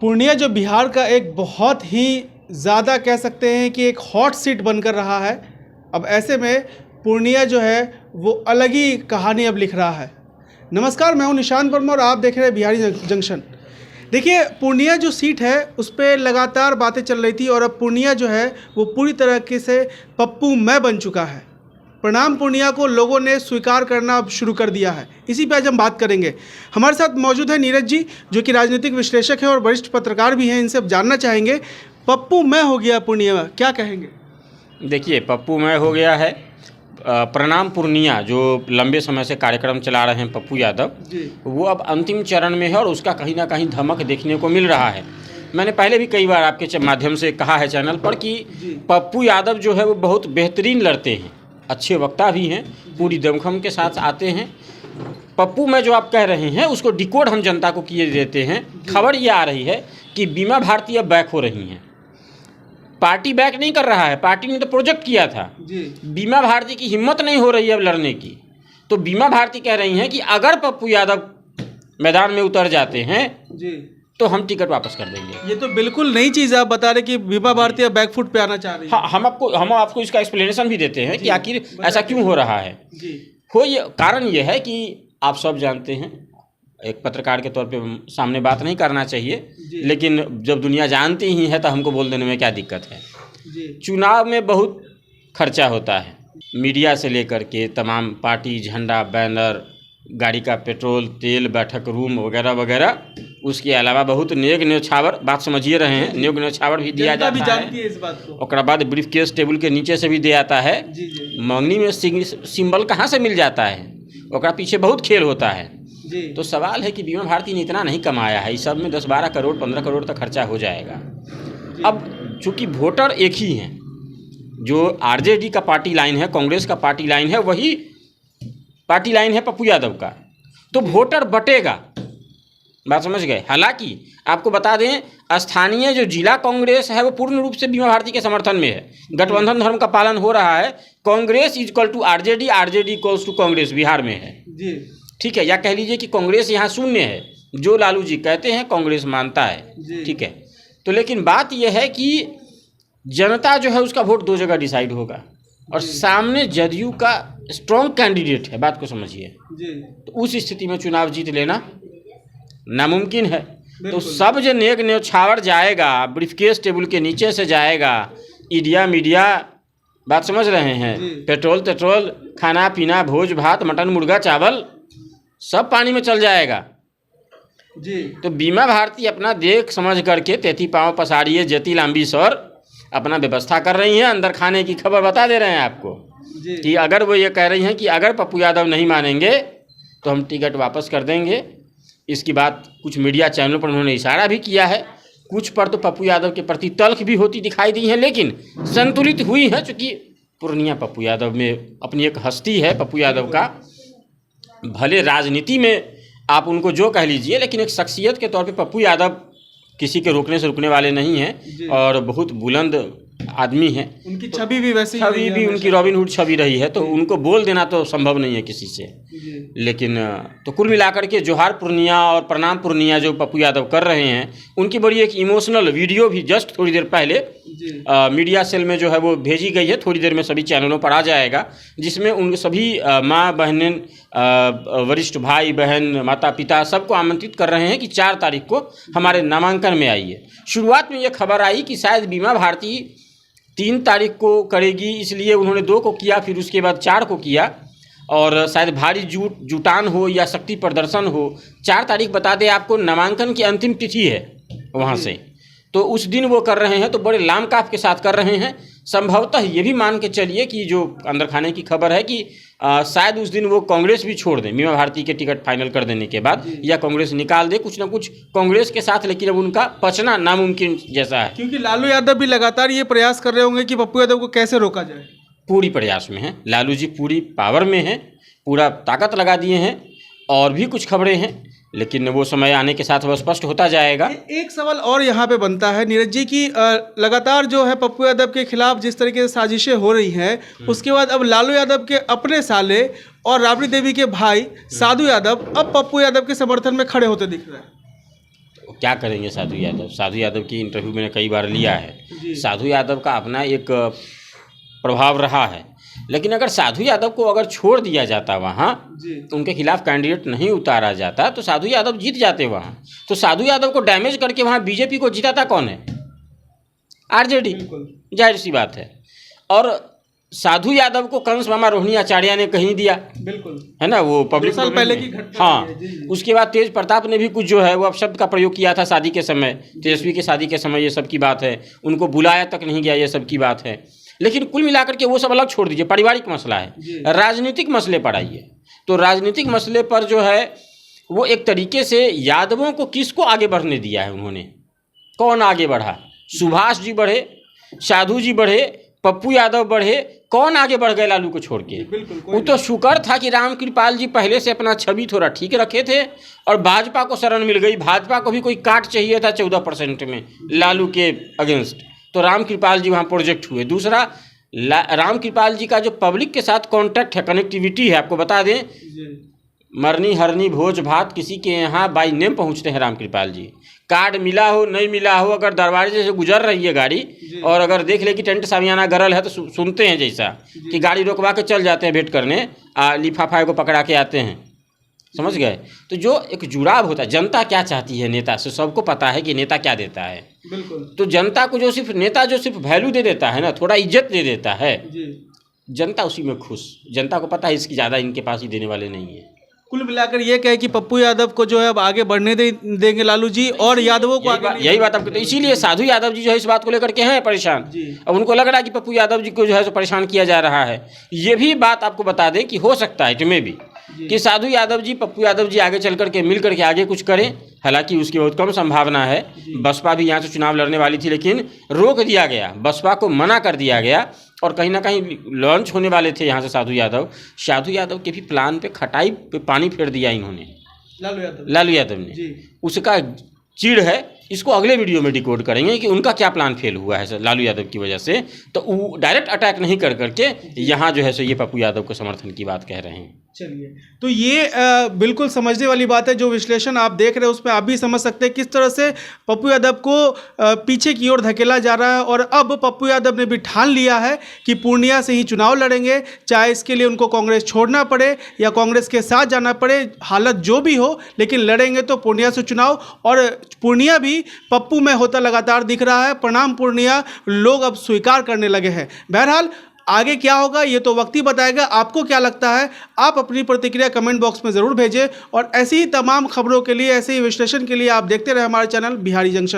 पूर्णिया जो बिहार का एक बहुत ही ज़्यादा कह सकते हैं कि एक हॉट सीट बनकर रहा है, अब ऐसे में पूर्णिया जो है वो अलग ही कहानी अब लिख रहा है। नमस्कार, मैं हूं निशांत वर्मा और आप देख रहे हैं बिहारी जंक्शन। देखिए, पूर्णिया जो सीट है उस पर लगातार बातें चल रही थी और अब पूर्णिया जो है वो पूरी तरीके से पप्पू मैं बन चुका है। प्रणाम पूर्णिया को लोगों ने स्वीकार करना अब शुरू कर दिया है। इसी पे आज हम बात करेंगे। हमारे साथ मौजूद है नीरज जी, जो कि राजनीतिक विश्लेषक हैं और वरिष्ठ पत्रकार भी हैं। इनसे अब जानना चाहेंगे, पप्पू मैं हो गया पूर्णिया, क्या कहेंगे? देखिए, पप्पू मैं हो गया है। प्रणाम पूर्णिया जो लंबे समय से कार्यक्रम चला रहे हैं पप्पू यादव जी, वो अब अंतिम चरण में है और उसका कहीं ना कहीं धमक देखने को मिल रहा है। मैंने पहले भी कई बार आपके माध्यम से कहा है चैनल पर कि पप्पू यादव जो है वो बहुत बेहतरीन लड़ते हैं, अच्छे वक्ता भी हैं, पूरी दमखम के साथ आते हैं। पप्पू मैं जो आप कह रहे हैं उसको डिकोड हम जनता को किए देते हैं। खबर ये आ रही है कि बीमा भारती अब बैक हो रही हैं। पार्टी बैक नहीं कर रहा है, पार्टी ने तो प्रोजेक्ट किया था जी। बीमा भारती की हिम्मत नहीं हो रही है अब लड़ने की। तो बीमा भारती कह रही हैं कि अगर पप्पू यादव मैदान में उतर जाते हैं जी, तो हम टिकट वापस कर देंगे। ये तो बिल्कुल नई चीज़ है। आप बता रहे कि बीमा भारती अब बैकफुट पे आना चाह रही है। हाँ, हम आपको इसका एक्सप्लेनेशन भी देते हैं कि आखिर ऐसा क्यों हो रहा है। जी, कारण ये है कि आप सब जानते हैं, एक पत्रकार के तौर पे सामने बात नहीं करना चाहिए, लेकिन जब दुनिया जानती ही है तो हमको बोल देने में क्या दिक्कत है। जी, चुनाव में बहुत खर्चा होता है, मीडिया से लेकर के तमाम पार्टी, झंडा, बैनर, गाड़ी का पेट्रोल, तेल, बैठक रूम वगैरह वगैरह। उसके अलावा बहुत नेग न्योछावर, बात समझिए रहे हैं, नेग न्योछावर भी दिया जनता भी जाता जानती है इस बात को। ओकरा बाद ब्रीफ केस टेबल के नीचे से भी दे आता है। जी, जी, मंगनी में सिंबल कहाँ से मिल जाता है, ओकरा पीछे बहुत खेल होता है। जी, तो सवाल है कि बीमा भारती ने इतना नहीं कमाया है, इस सब में 10-12 करोड़ 15 करोड़ तक खर्चा हो जाएगा। अब चूंकि वोटर एक ही हैं, जो आरजेडी का पार्टी लाइन है, कांग्रेस का पार्टी लाइन है, वही पार्टी लाइन है पप्पू यादव का, तो वोटर बटेगा। बात समझ गए। हालांकि आपको बता दें, स्थानीय जो जिला कांग्रेस है वो पूर्ण रूप से बीमा भारती के समर्थन में है। गठबंधन धर्म का पालन हो रहा है। Congress equal to RJD, RJD equals to Congress Bihar में है। जी, ठीक है, या कह लीजिए कि कांग्रेस यहाँ शून्य है, जो लालू जी कहते हैं कांग्रेस मानता है। जी। ठीक है, तो लेकिन बात यह है कि जनता जो है उसका वोट दो जगह डिसाइड होगा और सामने जदयू का स्ट्रॉन्ग कैंडिडेट है। बात को समझिए। जी, तो उस स्थिति में चुनाव जीत लेना नामुमकिन है। तो सब जो नेक न्योछावर जाएगा, ब्रीफकेस टेबल के नीचे से जाएगा, ईडिया मीडिया, बात समझ रहे हैं, पेट्रोल तेट्रोल, खाना पीना, भोज भात, मटन मुर्गा चावल सब पानी में चल जाएगा। जी, तो बीमा भारती अपना देख समझ करके तेती पाँव पसारिए जती लांबी सौर अपना व्यवस्था कर रही हैं। अंदर खाने की खबर बता दे रहे हैं आपको जी, कि अगर वो ये कह रही हैं कि अगर पप्पू यादव नहीं मानेंगे तो हम टिकट वापस कर देंगे। इसकी बात कुछ मीडिया चैनलों पर उन्होंने इशारा भी किया है, कुछ पर तो पप्पू यादव के प्रति तल्ख भी होती दिखाई दी है, लेकिन संतुलित हुई है। चूँकि पूर्णिया पप्पू यादव में अपनी एक हस्ती है। पप्पू यादव का भले राजनीति में आप उनको जो कह लीजिए, लेकिन एक शख्सियत के तौर पे पप्पू यादव किसी के रोकने से रुकने वाले नहीं हैं और बहुत बुलंद आदमी हैं। उनकी छवि भी वैसी छवि भी उनकी रॉबिनहुड छवि रही है, तो उनको बोल देना तो संभव नहीं है किसी से। जी, लेकिन तो कुल मिलाकर के जोहार पूर्णिया और प्रणाम पूर्णिया जो पप्पू यादव कर रहे हैं, उनकी बड़ी एक इमोशनल वीडियो भी जस्ट थोड़ी देर पहले जी, मीडिया सेल में जो है वो भेजी गई है। थोड़ी देर में सभी चैनलों पर आ जाएगा, जिसमें उन सभी माँ बहनें, वरिष्ठ भाई बहन, माता पिता सबको आमंत्रित कर रहे हैं कि 4 तारीख को हमारे नामांकन में आइए। शुरुआत में ये खबर आई कि शायद बीमा भारती 3 तारीख को करेगी, इसलिए उन्होंने 2 को किया, फिर उसके बाद 4 को किया और शायद भारी जुटान हो या शक्ति प्रदर्शन हो। 4 तारीख बता दें आपको नामांकन की अंतिम तिथि है वहाँ से, तो उस दिन वो कर रहे हैं, तो बड़े लामकाफ के साथ कर रहे हैं। संभवतः ये भी मान के चलिए कि जो अंदर खाने की खबर है कि शायद उस दिन वो कांग्रेस भी छोड़ दें बीमा भारती के टिकट फाइनल कर देने के बाद, या कांग्रेस निकाल दे कुछ ना कुछ कांग्रेस के साथ, लेकिन अब उनका बचना नामुमकिन जैसा है। क्योंकि लालू यादव भी लगातार ये प्रयास कर रहे होंगे कि पप्पू यादव को कैसे रोका जाए। पूरी प्रयास में हैं लालू जी, पूरी पावर में हैं, पूरा ताकत लगा दिए हैं। और भी कुछ खबरें हैं, लेकिन वो समय आने के साथ वह स्पष्ट होता जाएगा। एक सवाल और यहाँ पे बनता है नीरज जी की लगातार जो है पप्पू यादव के खिलाफ जिस तरीके से साजिशें हो रही हैं, उसके बाद अब लालू यादव के अपने साले और राबड़ी देवी के भाई साधु यादव अब पप्पू यादव के समर्थन में खड़े होते दिख रहे हैं। क्या करेंगे साधु यादव? साधु यादव की इंटरव्यू मैंने कई बार लिया है। साधु यादव का अपना एक प्रभाव रहा है, लेकिन अगर साधु यादव को अगर छोड़ दिया जाता वहाँ, उनके खिलाफ कैंडिडेट नहीं उतारा जाता, तो साधु यादव जीत जाते वहाँ। तो साधु यादव को डैमेज करके वहाँ बीजेपी को जिताता कौन है? आरजेडी, जाहिर सी बात है। और साधु यादव को कंस मामा रोहिणी आचार्य ने कहीं दिया, बिल्कुल, है ना, वो पब्लिक साल पहले की घटना। हाँ, उसके बाद तेज प्रताप ने भी कुछ जो है वो अपशब्द का प्रयोग किया था शादी के समय, तेजस्वी के शादी के समय, ये सब की बात है। उनको बुलाया तक नहीं गया, ये सब की बात है। लेकिन कुल मिलाकर के वो सब अलग छोड़ दीजिए, पारिवारिक मसला है, राजनीतिक मसले पर आइए। तो राजनीतिक मसले पर जो है वो एक तरीके से यादवों को किसको आगे बढ़ने दिया है उन्होंने? कौन आगे बढ़ा? सुभाष जी बढ़े, साधु जी बढ़े, पप्पू यादव बढ़े, कौन आगे बढ़ गए लालू को छोड़ के? वो तो शुक्र था कि राम कृपाल जी पहले से अपना छवि थोड़ा ठीक रखे थे और भाजपा को शरण मिल गई। भाजपा को भी कोई काट चाहिए था 14% में लालू के अगेंस्ट, तो राम कृपाल जी वहाँ प्रोजेक्ट हुए। दूसरा, राम कृपाल जी का जो पब्लिक के साथ कॉन्टैक्ट है, कनेक्टिविटी है, आपको बता दें, मरनी हरनी भोज भात किसी के यहाँ बाई नेम पहुँचते हैं राम कृपाल जी। कार्ड मिला हो नहीं मिला हो, अगर दरवाजे से गुजर रही है गाड़ी और अगर देख ले कि टेंट सामियाना गरल है, तो सुनते हैं जैसा कि गाड़ी रोकवा के चल जाते हैं भेंट करने, लिफाफा को पकड़ा के आते हैं, समझ गए? तो जो एक जुड़ाव होता है, जनता क्या चाहती है नेता से, सबको पता है कि नेता क्या देता है। बिल्कुल। तो जनता को जो सिर्फ नेता जो सिर्फ वैल्यू दे देता है ना, थोड़ा इज्जत दे देता है, जनता उसी में खुश। जनता को पता है इसकी ज़्यादा इनके पास ही देने वाले नहीं है। कुल मिलाकर ये कहे कि पप्पू यादव को जो है अब आगे बढ़ने देंगे लालू जी, और यादवों को आगे यही बात आपको, तो इसीलिए साधु यादव जी जो है इस बात को लेकर के हैं परेशान। अब उनको लग रहा है कि पप्पू यादव जी को जो है सो परेशान किया जा रहा है। ये भी बात आपको बता दें कि हो सकता है इनमें भी कि साधु यादव जी, पप्पू यादव जी आगे चल करके मिल करके आगे कुछ करें। हालांकि उसकी बहुत कम संभावना है। बसपा भी यहाँ से चुनाव लड़ने वाली थी, लेकिन रोक दिया गया, बसपा को मना कर दिया गया और कहीं ना कहीं लॉन्च होने वाले थे यहाँ से साधु यादव। साधु यादव के भी प्लान पे खटाई पे पानी फेर दिया इन्होंने, लालू यादव ने। उसका चिढ़ है, इसको अगले वीडियो में डिकोड करेंगे कि उनका क्या प्लान फेल हुआ है लालू यादव की वजह से। तो वो डायरेक्ट अटैक नहीं कर करके यहाँ जो है सो ये पप्पू यादव को समर्थन की बात कह रहे हैं। चलिए, तो ये बिल्कुल समझने वाली बात है। जो विश्लेषण आप देख रहे हैं उसमें आप भी समझ सकते हैं किस तरह से पप्पू यादव को पीछे की ओर धकेला जा रहा है। और अब पप्पू यादव ने भी ठान लिया है कि पूर्णिया से ही चुनाव लड़ेंगे, चाहे इसके लिए उनको कांग्रेस छोड़ना पड़े या कांग्रेस के साथ जाना पड़े, हालत जो भी हो, लेकिन लड़ेंगे तो पूर्णिया से चुनाव। और पूर्णिया भी पप्पू में होता लगातार दिख रहा है। प्रणाम पूर्णिया लोग अब स्वीकार करने लगे हैं। बहरहाल आगे क्या होगा ये तो वक्त ही बताएगा। आपको क्या लगता है, आप अपनी प्रतिक्रिया कमेंट बॉक्स में ज़रूर भेजें। और ऐसी ही तमाम खबरों के लिए, ऐसे ही विश्लेषण के लिए आप देखते रहे हमारे चैनल बिहारी जंक्शन।